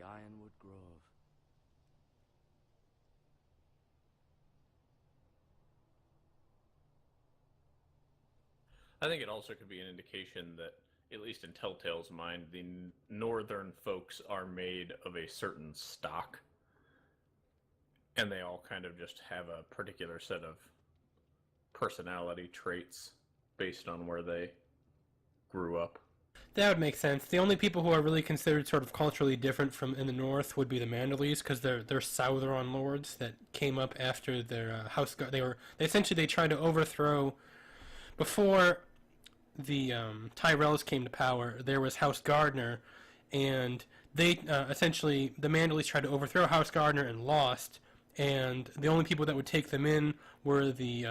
the Ironwood Grove. I think it also could be an indication that, at least in Telltale's mind, the northern folks are made of a certain stock, and they all kind of just have a particular set of personality traits based on where they grew up. That would make sense. The only people who are really considered sort of culturally different from in the north would be the Manderleys, because they're Southron lords that came up after their house. They essentially they tried to overthrow before the Tyrells came to power. There was House Gardner, and they essentially the Manderleys tried to overthrow House Gardner and lost. And the only people that would take them in were the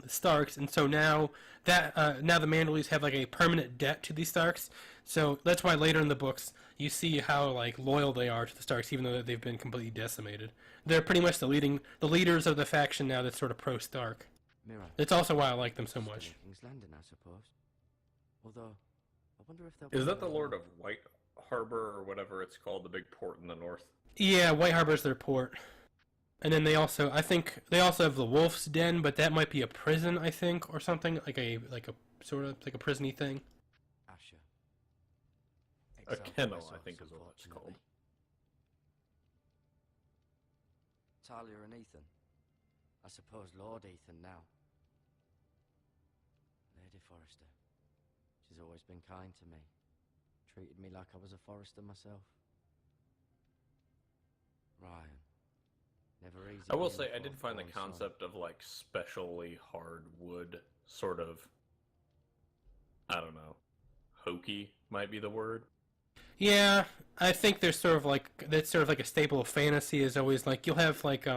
Starks, and so now now the Manderleys have like a permanent debt to the Starks. So that's why later in the books you see how like loyal they are to the Starks, even though they've been completely decimated. They're pretty much the leaders of the faction now that's sort of pro Stark. Mirror. That's also why I like them so much. King's Landing, I suppose. Although, I wonder if they'll... Is that the Lord of White Harbor or whatever it's called, the big port in the north? Yeah, White Harbor's their port. And then I think they also have the Wolf's Den, but that might be a prison, I think, or something like a sort of like a prisony thing. Asher. A kennel, I think, is what it's called. Talia and Ethan. I suppose Lord Ethan now. Lady Forrester. She's always been kind to me. Treated me like I was a Forrester myself. Ryan. Never easy. I will say, I did find the concept of, like, specially hard wood sort of, I don't know, hokey might be the word. Yeah, I think there's sort of like that's sort of like a staple of fantasy is always like you'll have like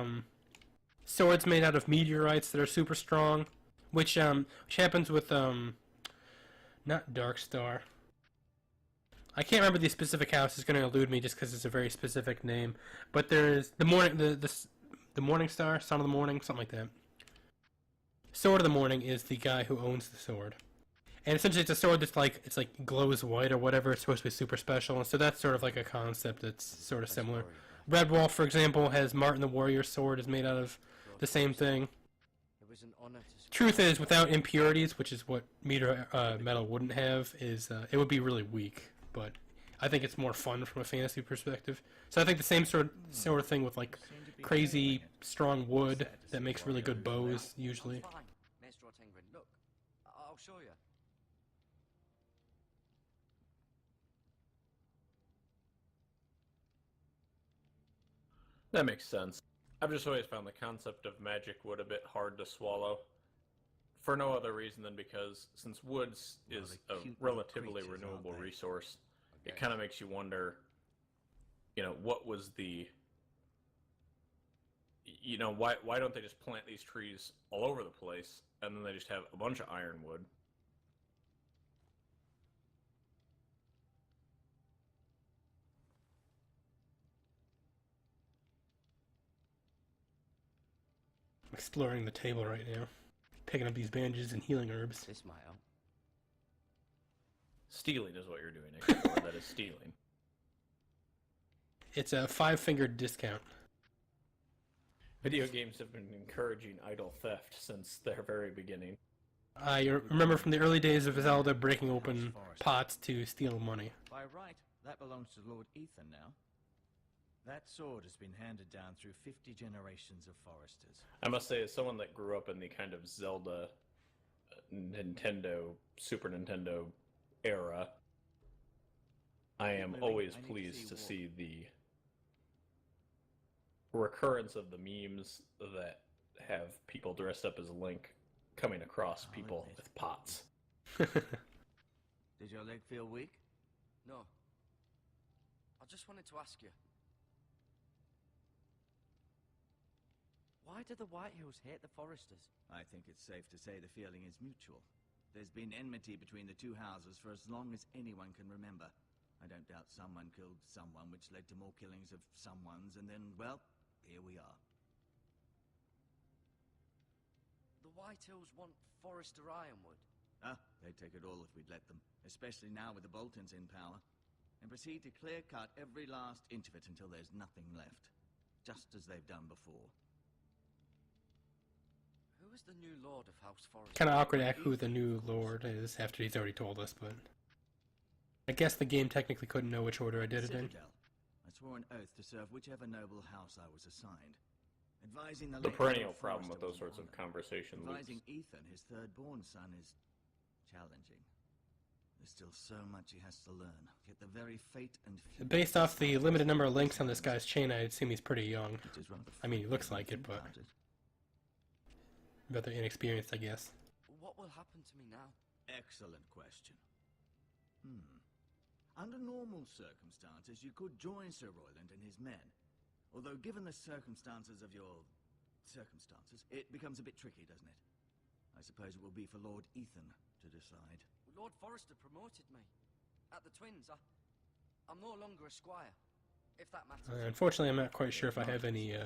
swords made out of meteorites that are super strong, which happens with not Darkstar. I can't remember the specific house. It's going to elude me just because it's a very specific name. But there's the Morning Star, Son of the Morning, something like that. Sword of the Morning is the guy who owns the sword, and essentially it's a sword that's like glows white or whatever. It's supposed to be super special, and so that's sort of like a concept that's sort of similar. Red Wolf, for example, has Martin the Warrior's sword is made out of the same thing. Truth is, without impurities, which is what metal wouldn't have, is it would be really weak. But I think it's more fun from a fantasy perspective. So I think the same sort of thing with like crazy strong wood that makes really good bows usually. Look, I'll show you. That makes sense. I've just always found the concept of magic wood a bit hard to swallow. For no other reason than because, since wood is a relatively renewable resource, it kind of makes you wonder, what was the... why don't they just plant these trees all over the place, and then they just have a bunch of ironwood? I'm exploring the table right now, picking up these bandages and healing herbs. This might help. Stealing is what you're doing, Explorer. That is stealing. It's a 5-fingered discount. Video games have been encouraging idle theft since their very beginning. I remember from the early days of Zelda breaking open pots to steal money. By right, that belongs to Lord Ethan now. That sword has been handed down through 50 generations of foresters. I must say, as someone that grew up in the kind of Zelda, Nintendo, Super Nintendo era, I am always pleased to see the recurrence of the memes that have people dressed up as Link coming across people with pots. Did your leg feel weak? No. I just wanted to ask you. Why do the Whitehills hate the Foresters? I think it's safe to say the feeling is mutual. There's been enmity between the two houses for as long as anyone can remember. I don't doubt someone killed someone, which led to more killings of someones, and then, well, here we are. The Whitehills want Forrester Ironwood. Ah, they'd take it all if we'd let them. Especially now with the Boltons in power. and proceed to clear-cut every last inch of it until there's nothing left. Just as they've done before. Who is the new Lord of House Forest? Kind of awkward to ask who the new lord is after he's already told us, but I guess the game technically couldn't know which order I did it in. Citadel. I swore an oath to serve whichever noble house I was assigned. Advising The late perennial Lord problem with Forrester those sorts was of an honor. conversation loops. Advising Ethan, his third-born son, is challenging. There's still so much he has to learn. Yet the very fate and future Based off the limited number of links on this guy's chain, I'd assume he's pretty young. which is one of the I mean, he looks funny like it, things but about it. rather inexperienced, I guess. What will happen to me now? Excellent question. Under normal circumstances, you could join Sir Royland and his men. Although, given the circumstances of your circumstances, it becomes a bit tricky, doesn't it? I suppose it will be for Lord Ethan to decide. Lord Forrester promoted me. At the Twins, I'm no longer a squire, if that matters. Unfortunately, I'm not quite sure if I have any,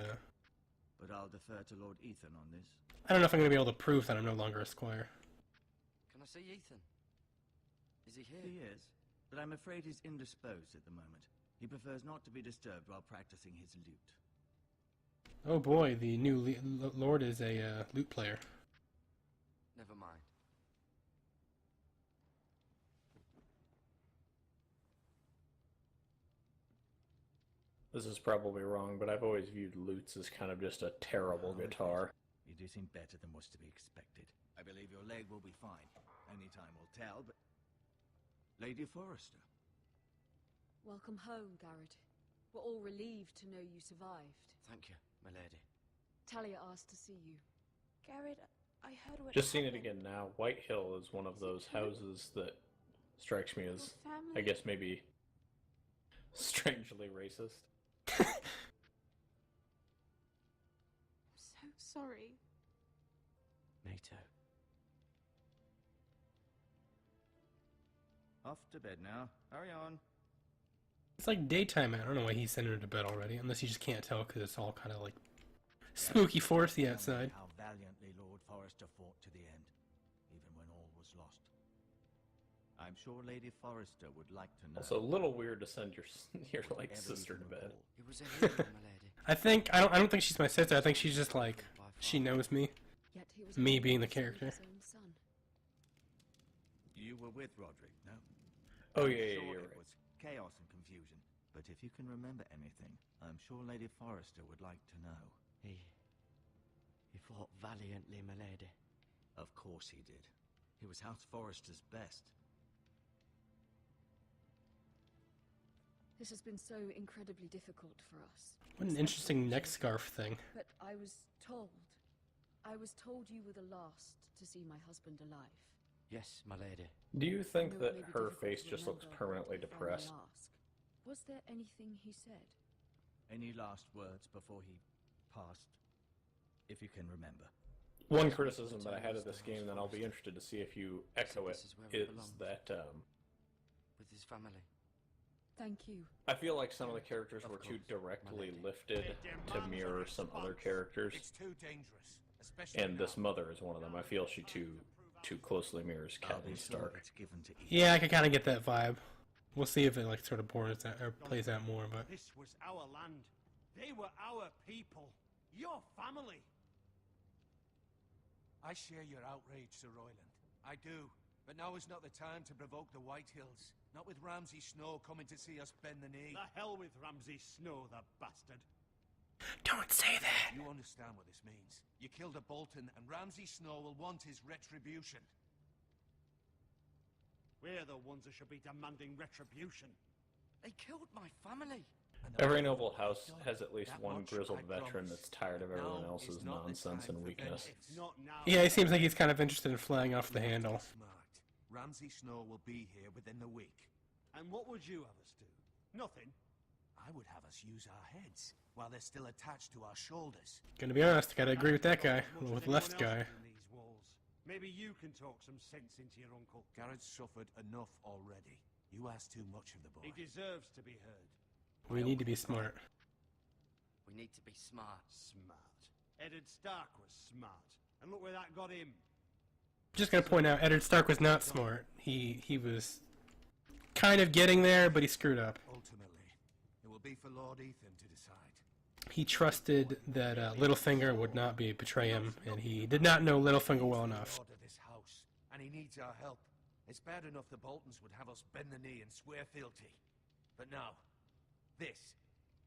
But I'll defer to Lord Ethan on this. I don't know if I'm going to be able to prove that I'm no longer a squire. Can I see Ethan? Is he here? He is, but I'm afraid he's indisposed at the moment. He prefers not to be disturbed while practicing his lute. Oh boy, the new lord is a lute player. Never mind. This is probably wrong, but I've always viewed lutes as kind of just a terrible guitar. You do seem better than was to be expected. I believe your leg will be fine. Only time will tell, but... Lady Forrester. Welcome home, Garrett. We're all relieved to know you survived. Thank you, my lady. Talia asked to see you. Garrett, I heard what Just seen it happened. again now. White Hill is one of those houses that strikes me as, Your family? I guess, maybe strangely racist. I'm so sorry. Me too. Off to bed now. Hurry on. It's like daytime. I don't know why he's sending her to bed already, unless you just can't tell because it's all kind of like spooky foresty outside. How valiantly Lord Forrester fought to the end, even when all was lost. I'm sure Lady Forrester would like to know. Also, a little weird to send your like whatever sister you to bed. recall. He was a hero, my lady. I don't think she's my sister. I think she's just like she knows me. Yet he was Me able being the to save character. his own son. You were with Roderick, no? Oh I'm yeah, sure you're it right. was chaos and confusion. But if you can remember anything, I'm sure Lady Forrester would like to know. He fought valiantly, my lady. Of course he did. He was House Forrester's best. This has been so incredibly difficult for us. What an interesting neck scarf thing. But I was told you were the last to see my husband alive. Yes, my lady. Do you I think know it that may be her difficult face to just looks remember, permanently but if I may depressed? ask, was there anything he said? Any last words before he passed? If you can remember. One criticism that I had of this game, then I'll be interested to see if you echo it, This is where it is belongs. that With his family. Thank you. I feel like some of the characters were too course, my directly lady. lifted to mirror some other characters, It's too dangerous, especially and this now. mother is one of them. I feel she too closely mirrors I'll Catelyn be sure Stark. it's given to Ethan. Yeah, I can kind of get that vibe. We'll see if it like sort of bores out or plays out more, but This was our land. They were our people. Your family. I share your outrage, Sir Royland. I do. But now is not the time to provoke the White Hills. Not with Ramsay Snow coming to see us bend the knee. The hell with Ramsay Snow, the bastard. don't say that. You understand what this means. You killed a Bolton, and Ramsay Snow will want his retribution. We're the ones that should be demanding retribution. They killed my family. And the Every battle noble is house done. has at least That one much grizzled I veteran promise. that's tired of everyone Now else's is not the nonsense time and for weakness. vengeance. Not now. Yeah, he seems like he's kind of interested in flying off the You have to be handle. Smart. Ramsay Snow will be here within the week. And what would you have us do? Nothing. I would have us use our heads while they're still attached to our shoulders. Gonna be honest, gotta agree with that guy. As much as With anyone left else guy. within these walls. Maybe you can talk some sense into your uncle. Garrett's suffered enough already. You ask too much of the boy. He deserves to be heard. We need to be smart. We need to be smart. Smart. Eddard Stark was smart. And look where that got him. Just gonna point out, Eddard Stark was not smart. He was kind of getting there, but he screwed up. Ultimately, it will be for Lord Ethan to decide. He trusted that Littlefinger would not betray him, and he did not know Littlefinger well enough. Order this house, and he needs our help. It's bad enough the Boltons would have us bend the knee and swear fealty. But now, this.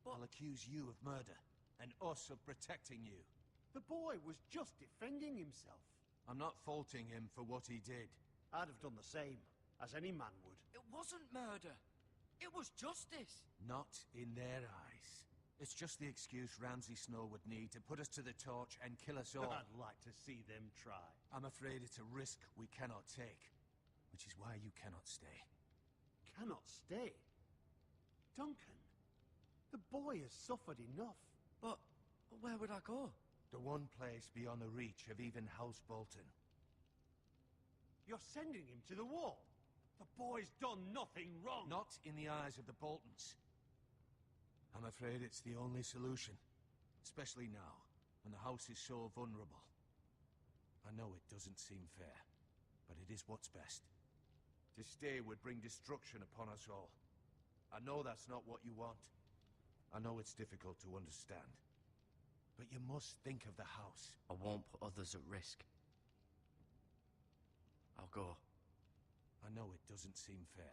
I'll accuse you of murder, and us of protecting you. The boy was just defending himself. I'm not faulting him for what he did. I'd have done the same, as any man would. It wasn't murder. It was justice. Not in their eyes. It's just the excuse Ramsay Snow would need to put us to the torch and kill us all. I'd like to see them try. I'm afraid it's a risk we cannot take, which is why you cannot stay. Cannot stay? Duncan, the boy has suffered enough. But where would I go? The one place beyond the reach of even House Bolton. You're sending him to the wall. The boy's done nothing wrong. Not in the eyes of the Boltons. I'm afraid it's the only solution. Especially now, when the house is so vulnerable. I know it doesn't seem fair, but it is what's best. To stay would bring destruction upon us all. I know that's not what you want. I know it's difficult to understand. But you must think of the house. I won't put others at risk. I'll go. I know it doesn't seem fair,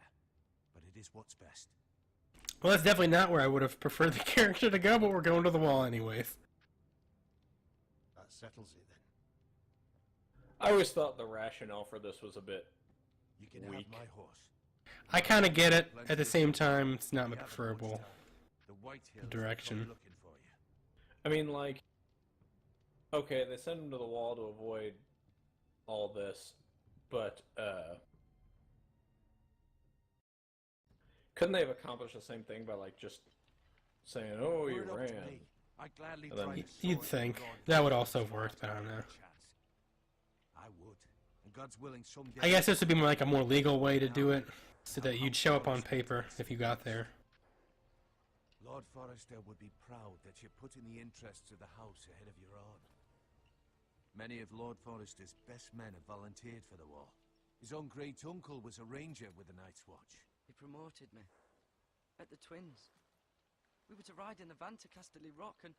but it is what's best. Well, that's definitely not where I would have preferred the character to go, but we're going to the wall anyways. That settles it then. I always thought the rationale for this was a bit You can weak. have my horse. I kind of get it. At the same time, it's not my We haven't much preferable time. The White Hills direction. will come looking for you. I mean, like, okay, they send him to the wall to avoid all this, but couldn't they have accomplished the same thing by, like, just saying, "Oh, you Word up to ran"? me. I'd gladly And then- try the You'd sword think. and God That would gives also us work, but I don't a know. chance. I would. And God's willing someday. I guess this would be more like a more legal way to do it, so that you'd show up on paper if you got there. Lord Forrester would be proud that you're putting the interests of the house ahead of your own. Many of Lord Forrester's best men have volunteered for the war. His own great-uncle was a ranger with the Night's Watch. He promoted me. At the Twins. We were to ride in the van to Casterly Rock, and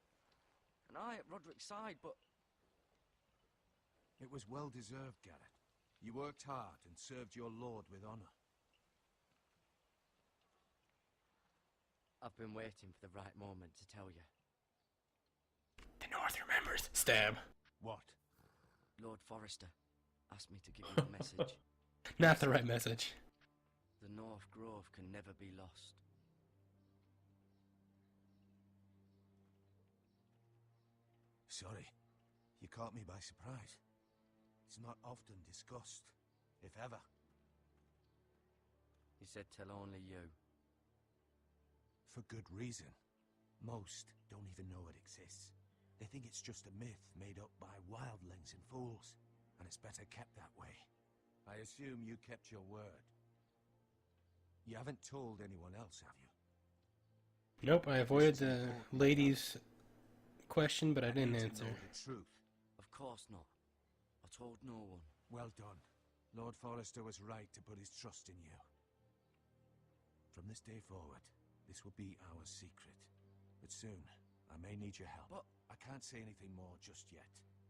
I at Roderick's side, but It was well-deserved, Garrett. You worked hard and served your lord with honor. I've been waiting for the right moment to tell you. The North remembers. Stab. What? Lord Forrester asked me to give you a message. Not the right message. The North Grove can never be lost. Sorry. You caught me by surprise. It's not often discussed, if ever. He said tell only you. For good reason. Most don't even know it exists. They think it's just a myth made up by wildlings and fools, and it's better kept that way. I assume you kept your word. You haven't told anyone else, have you? Nope, I avoided the lady's question, but I didn't need to answer. know the truth. Of course not. I told no one. Well done. Lord Forrester was right to put his trust in you. From this day forward, this will be our secret. But soon, I may need your help. But I can't say anything more just yet.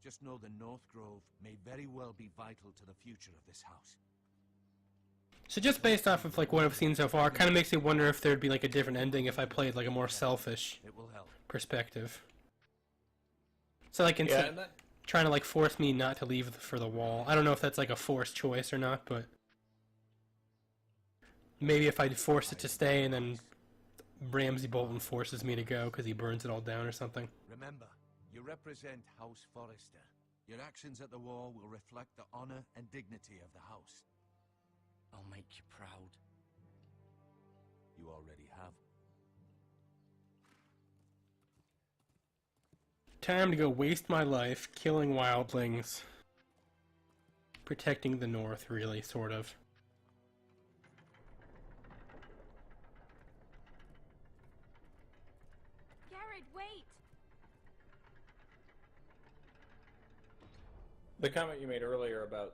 Just know the North Grove may very well be vital to the future of this house. So just based off of like what I've seen so far, kind of makes me wonder if there'd be like a different ending if I played like a more selfish It will help. perspective. So like Yeah, instead and that, trying to like force me not to leave for the wall. I don't know if that's like a forced choice or not, but maybe if I force it to stay and then Ramsay Bolton forces me to go because he burns it all down or something. Remember, you represent House Forrester. Your actions at the wall will reflect the honor and dignity of the house. I'll make you proud. You already have. Time to go waste my life killing wildlings. Protecting the North, really, sort of. Garrett, wait! the comment you made earlier about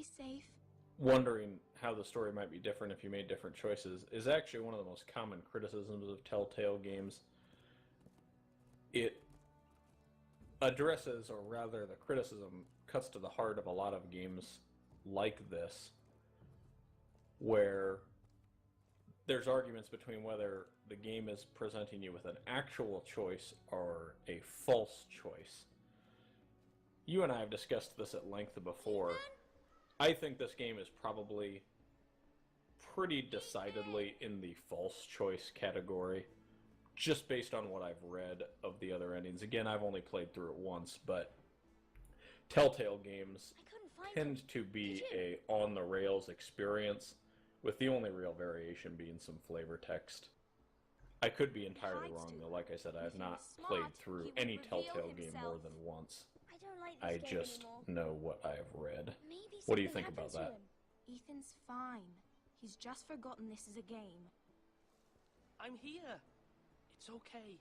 Be safe. wondering how the story might be different if you made different choices is actually one of the most common criticisms of Telltale games. It addresses, or rather the criticism cuts to the heart of a lot of games like this, where there's arguments between whether the game is presenting you with an actual choice or a false choice. You and I have discussed this at length before. I think this game is probably pretty decidedly in the false choice category, just based on what I've read of the other endings. Again, I've only played through it once, but Telltale games tend to be a on-the-rails experience, with the only real variation being some flavor text. I could be entirely wrong, though. Like I said, I have not played through any Telltale game more than once. I don't like I this game just anymore. know what I have read. Maybe What do you something think about happened that? to him. Ethan's fine. He's just forgotten this is a game. I'm here. It's okay.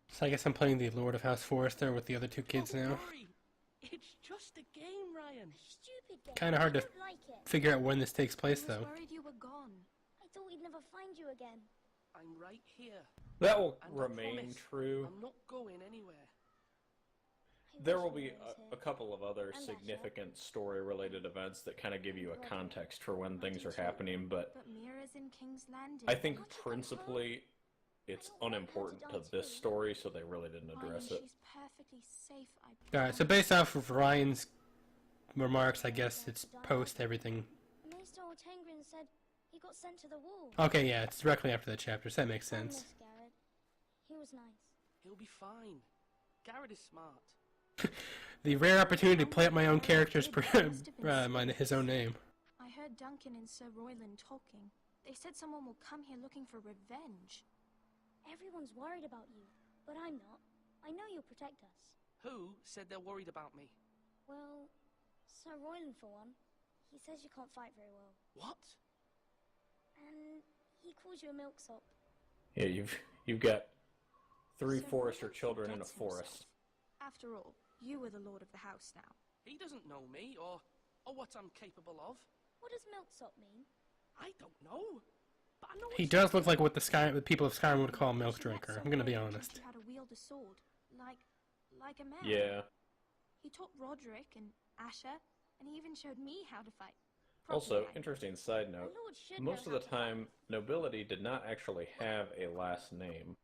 So I guess I'm playing the Lord of House Forrester with the other two kids Don't now. worry. It's just a game, Ryan. Stupid game. Kinda hard I to don't like it. figure out when this takes I place, was though. worried you were gone. I thought we'd never find you again. I'm right here. That will And I remain promise true. I'm not going anywhere. There wish will be Mira was a here. couple of other And Asher. significant story-related events that kind of give you a context for when things are happening, but But Mira's in King's Landing. I think Why don't you come home? principally it's I don't want her to unimportant to dance this with you. story, so they really didn't Ryan, address it. she's perfectly safe, I Alright, so promise. based off of Ryan's remarks, I guess it's post everything. Maester Tengrin said he got sent to the wall. Okay, yeah, it's directly after the chapter, so that makes I sense. miss Garrett. He was nice. He'll be fine. Garrett is smart. The rare opportunity to play up my own character's his own name. I heard Duncan and Sir Royland talking. They said someone will come here looking for revenge. Everyone's worried about you, but I'm not. I know you'll protect us. Who said they're worried about me? Well, Sir Royland for one. He says you can't fight very well. What? And he calls you a milksop. Yeah, you've got three Sir Forrester Royland children in a forgets himself. forest. After all, you are the lord of the house now. He doesn't know me or what I'm capable of. What does milksop mean? I don't know. But I know He it's does look something. like what the people of Skyrim would call a milk She let drinker. Sir I'm gonna be Royland honest. teach you how to wield a sword, like a man. Yeah. He taught Roderick and Asher, and he even showed me how to fight. Also, Properly, I mean. interesting side A note, lord should most of know the how to fight. time, nobility did not actually have a last name.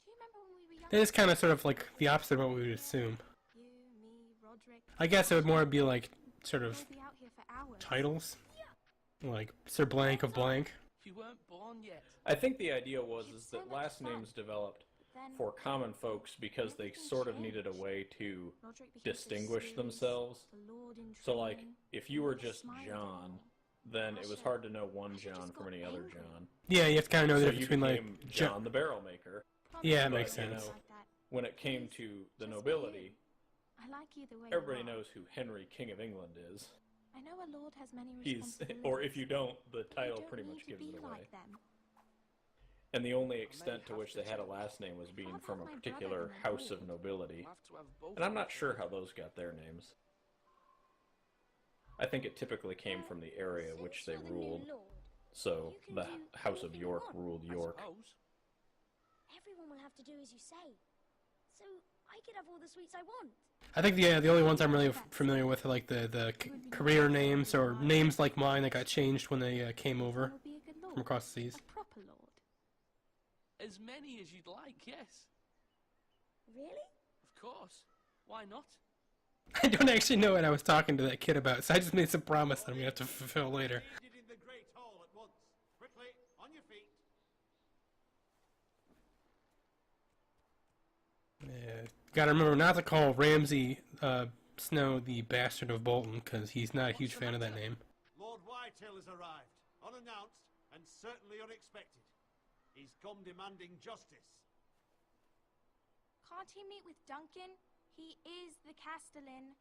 Do you remember when we were young? It is kind of sort of like the opposite of what we would assume. You, me, Roderick. I guess it would more be like sort of We'll be out here for hours. titles, like Sir Blank of Blank. You weren't born yet. I think the idea was It's is so that much last fun. names developed Then for common folks because they everything sort of needed a changed. way to Roderick became so distinguish serious, themselves. the Lord in So, like, training. if you were Never just smiled at John, all. then it was Asher- hard to know one Asher John just from got any other angry. John. Yeah, you have to kind of know the So difference you between like became John the Barrel Maker. Probably Yeah, it But, makes you sense. know, like that. when it came to the Just nobility, I like either way. everybody you are. knows who Henry, King of England is. I know a lord has many He's, responsibilities. or if you don't, the but you title don't pretty need much to gives be it away. like them. And the only may extent to have which to they had a change. last name was being I'll from a have my particular brother and my house of lord. nobility. I'll have to have both And I'm of not them. sure how those got their names. I think it typically came from the area Since which they you're the new ruled. lord, So You can the do House of anything you York want, ruled I York. suppose. everyone will have to do as you say. So I could have all the sweets I want. I think the only ones I'm really familiar with are like the career names or names like mine that got changed when they came Then over we'll be a good lord. from across the seas. A proper lord. As many as you'd like, yes. Really? Of course. Why not? I don't actually know what I was talking to that kid about, so I just made some promise that I'm gonna have to fulfill later. Needed in the Great Hall at once. Quickly, on your feet. Gotta remember not to call Ramsay Snow the Bastard of Bolton, because he's not a huge fan of that name. Lord Whitehill has arrived, unannounced and certainly unexpected. He's come demanding justice. Can't he meet with Duncan? He is the Castellan.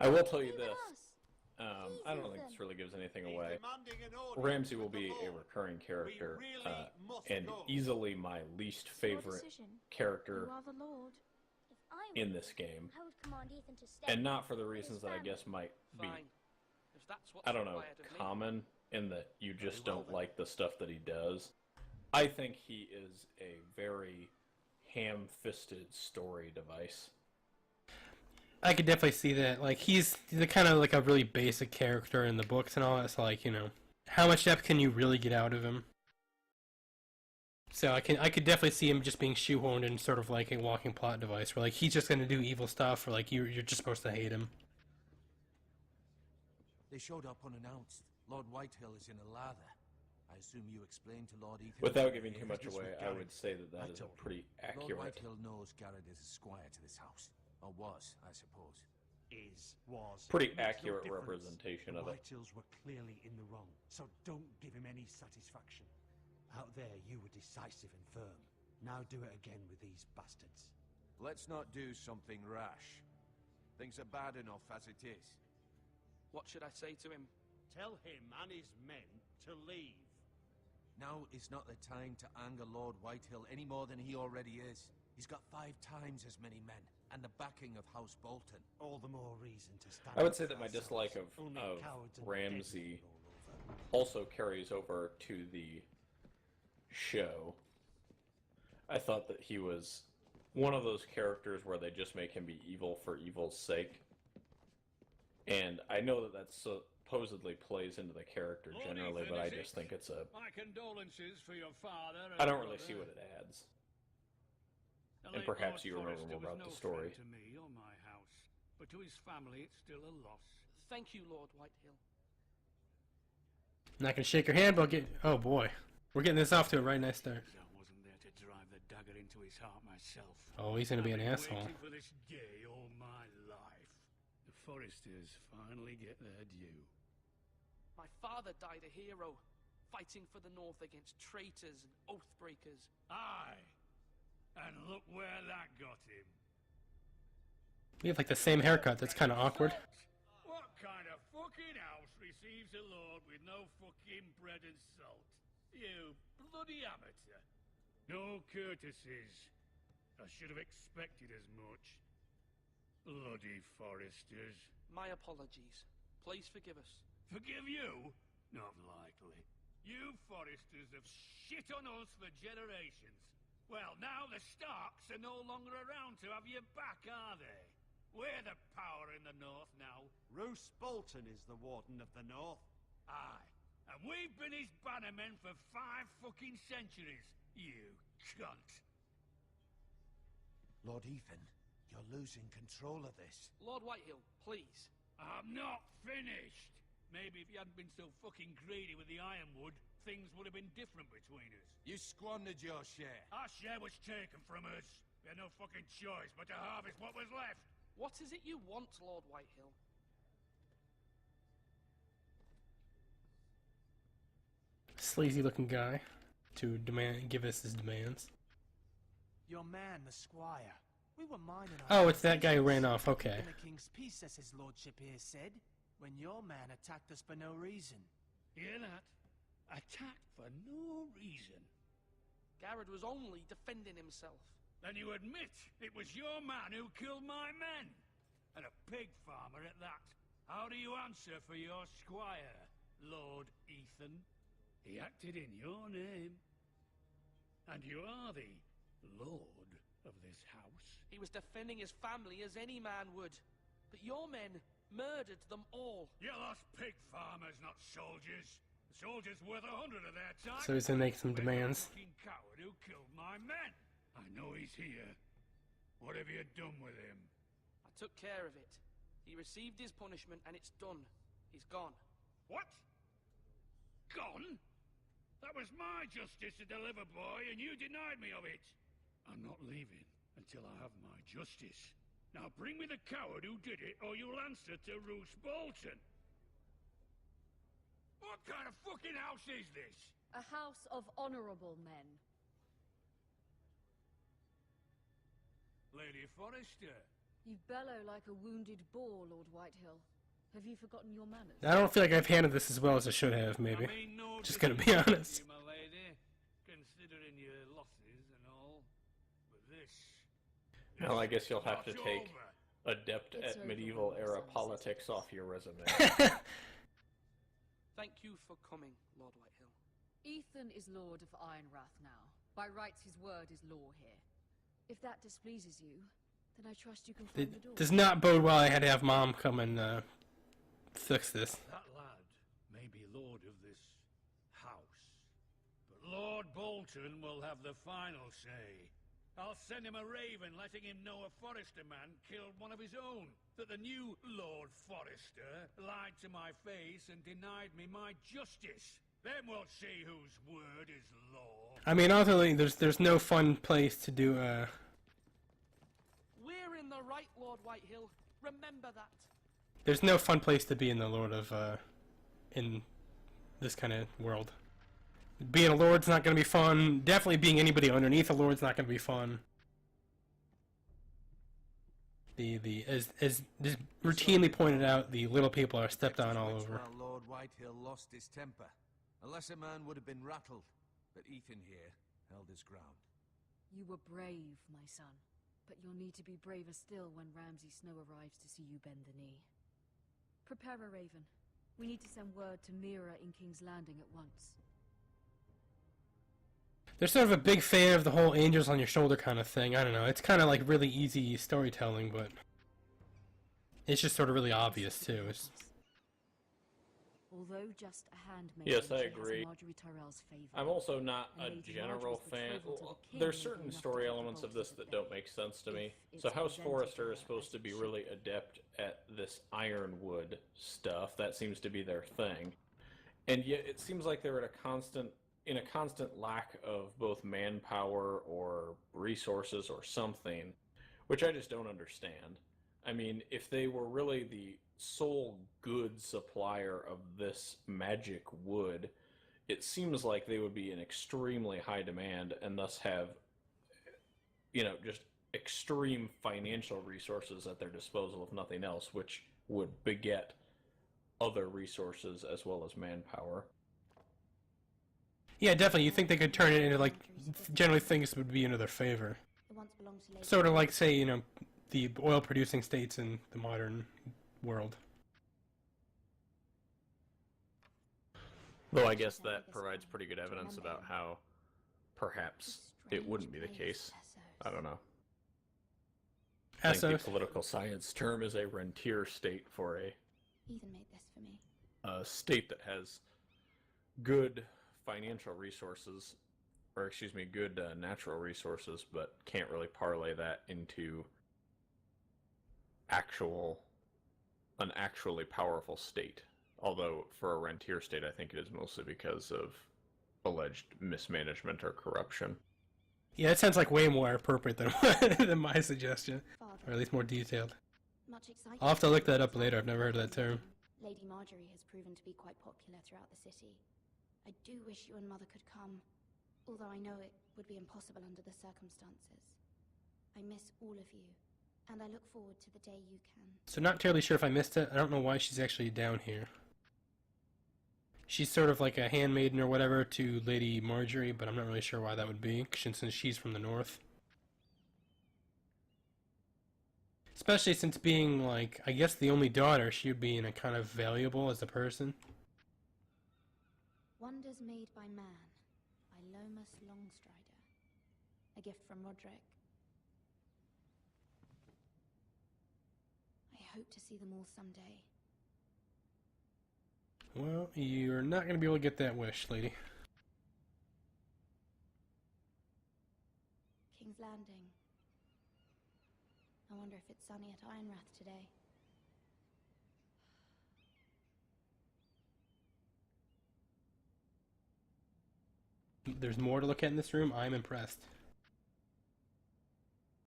I will tell you Even this. us. I don't think this really gives anything He's away. demanding an audience Ramsay with will the be a Lord. recurring character, We really must and go. easily my least It's your favorite decision. character. You are the lord. If I in would. this game, I would command Ethan to stay. and not for the with his reasons that I family. guess might be, Fine. If that's what's I don't know, required of me. common in that you just Very well, don't then. like the stuff that he does. I think he is a very ham-fisted story device. I could definitely see that. Like, he's the kind of like a really basic character in the books and all that. So, like, you know, how much depth can you really get out of him? So I could definitely see him just being shoehorned in sort of like a walking plot device, where like he's just gonna do evil stuff, or like you're just supposed to hate him. They showed up unannounced. Lord Whitehill is in a lather. I assume you explained to Lord Ethan. Without giving too much business away, with I Garrett. would say that I that is a told him. pretty Lord accurate. Whitehill knows Garrett is a squire to this house. Or was, I suppose. Was. Pretty Makes no accurate difference. representation The of it. Whitehills were clearly in the wrong, so don't give him any satisfaction. Out there, you were decisive and firm. Now do it again with these bastards. Let's not do something rash. Things are bad enough as it is. What should I say to him? Tell him and his men to leave. Now is not the time to anger Lord Whitehill any more than he already is. He's got 5 times as many men, and the backing of House Bolton. All the more reason to stand I would up say for that my ourselves. dislike of Only cowards and Ramsay dead men roll over. also carries over to the show. I thought that he was one of those characters where they just make him be evil for evil's sake. And I know that supposedly plays into the character Lord generally, Ethan, but I is just it? think it's a... My condolences for your father. I don't really see what it adds. The And late perhaps Lord you remember Forrester more about was the no story. friend to me or my house, but to his family it's still a loss. Thank you, Lord Whitehill. I'm not gonna shake your hand, but I'll get. Oh boy, we're getting this off to a right nice start. I wasn't there to drive the dagger into his heart myself. Oh, he's gonna be an I've been asshole. waiting for this day all my life. The Forresters finally get their due. My father died a hero, fighting for the North against traitors and oath-breakers. Aye, and look where that got him. We have like the same haircut. That's kind of awkward. What kind of fucking house receives a lord with no fucking bread and salt? You bloody amateur. No courtesies. I should have expected as much. Bloody Forresters. My apologies. Please forgive us. Forgive you? Not likely. You Forresters have shit on us for generations. Well, now the Starks are no longer around to have your back, are they? We're the power in the North now. Roose Bolton is the Warden of the North. Aye. And we've been his bannermen for 5 fucking centuries. You cunt. Lord Ethan, you're losing control of this. Lord Whitehill, please. I'm not finished. Maybe if you hadn't been so fucking greedy with the ironwood, things would have been different between us. You squandered your share. Our share was taken from us. We had no fucking choice but to harvest what was left. What is it you want, Lord Whitehill? Sleazy looking guy to give us his demands. Your man, the squire. We were minding Oh, it's that guy who ran off. Okay. In the king's peace, as his lordship here said, when your man attacked us for no reason. Hear that? Attacked for no reason. Garrett was only defending himself. Then you admit it was your man who killed my men. And a pig farmer at that. How do you answer for your squire, Lord Ethan? He acted in your name. And you are the lord of this house. He was defending his family as any man would. But your men murdered them all. You lost pig farmers, not soldiers. The soldiers worth 100 of their time. So he's gonna make some demands. The fucking coward who killed my men. I know he's here. What have you done with him? I took care of it. He received his punishment and it's done. He's gone. What? Gone? That was my justice to deliver, boy, and you denied me of it. I'm not leaving until I have my justice. Now bring me the coward who did it, or you'll answer to Roose Bolton. What kind of fucking house is this? A house of honorable men. Lady Forrester. You bellow like a wounded boar, Lord Whitehill. Have you forgotten your manners? I don't feel like I've handled this as well as I should have, maybe. I mean, no Just gonna be disrespect to honest. you, my lady, considering your losses and all. But this Well, I guess you'll have to Not take over. adept It's at over, medieval era son. politics off your resume. Thank you for coming, Lord Whitehill. Ethan is Lord of Ironrath now. By rights, his word is law here. If that displeases you, then I trust you can find the door. It does not bode well I had to have Mom come and fix this. That lad may be lord of this house, but Lord Bolton will have the final say. I'll send him a raven letting him know a Forrester man killed one of his own. That the new Lord Forrester lied to my face and denied me my justice. Then we'll see whose word is law. I mean, ultimately, there's no fun place to do. We're in the right, Lord Whitehill. Remember that. There's no fun place to be in the Lord of in this kind of world. Being a lord's not going to be fun. Definitely being anybody underneath a lord's not going to be fun. As routinely pointed out, the little people are stepped on all over. While Lord Whitehill lost his temper. A lesser man would have been rattled, but Ethan here held his ground. You were brave, my son. But you'll need to be braver still when Ramsay Snow arrives to see you bend the knee. Prepare a raven. We need to send word to Mira in King's Landing at once. They're sort of a big fan of the whole angels on your shoulder kind of thing. I don't know. It's kind of like really easy storytelling, but it's just sort of really obvious too. It's... Although just a handmaid, Yes, I she has agree. Marjorie Tyrell's favor. I'm also not And a Lady general Marjorie's fan. betrothal to the king There's will be certain enough to story put the elements of bolts this at that bay. don't make sense to me. If So it's House presented Forrester to is her supposed as to it be should. really adept at this ironwood stuff. That seems to be their thing. And yet it seems like they're in a constant lack of both manpower or resources or something, which I just don't understand. I mean, if they were really the sole good supplier of this magic wood, it seems like they would be in extremely high demand and thus have, just extreme financial resources at their disposal, if nothing else, which would beget other resources as well as manpower. Yeah, definitely. You think they could turn it into, like, generally things would be into their favor. It once belonged to Lady Sort of like, say, the oil-producing states in the modern world. Though I guess that provides pretty good evidence about how perhaps it wouldn't be the case. I don't know. I think the political science term is a rentier state for Ethan made this for me. a state that has good financial resources, or excuse me, good natural resources, but can't really parlay that into an actually powerful state. Although for a rentier state, I think it is mostly because of alleged mismanagement or corruption. Yeah, it sounds like way more appropriate than than my suggestion, or at least more detailed. Much excitement. I'll have to look that up later. I've never heard of that term. Lady Marjorie has proven to be quite popular throughout the city. I do wish you and Mother could come, although I know it would be impossible under the circumstances. I miss all of you, and I look forward to the day you can. So not terribly sure if I missed it. I don't know why she's actually down here. She's sort of like a handmaiden or whatever to Lady Marjorie, but I'm not really sure why that would be, since she's from the north. Especially since being, like, I guess the only daughter, she would be in a kind of valuable as a person. Wonders Made by Man, by Lomas Longstrider. A gift from Roderick. I hope to see them all someday. Well, you're not going to be able to get that wish, lady. King's Landing. I wonder if it's sunny at Ironrath today. There's more to look at in this room. I'm impressed.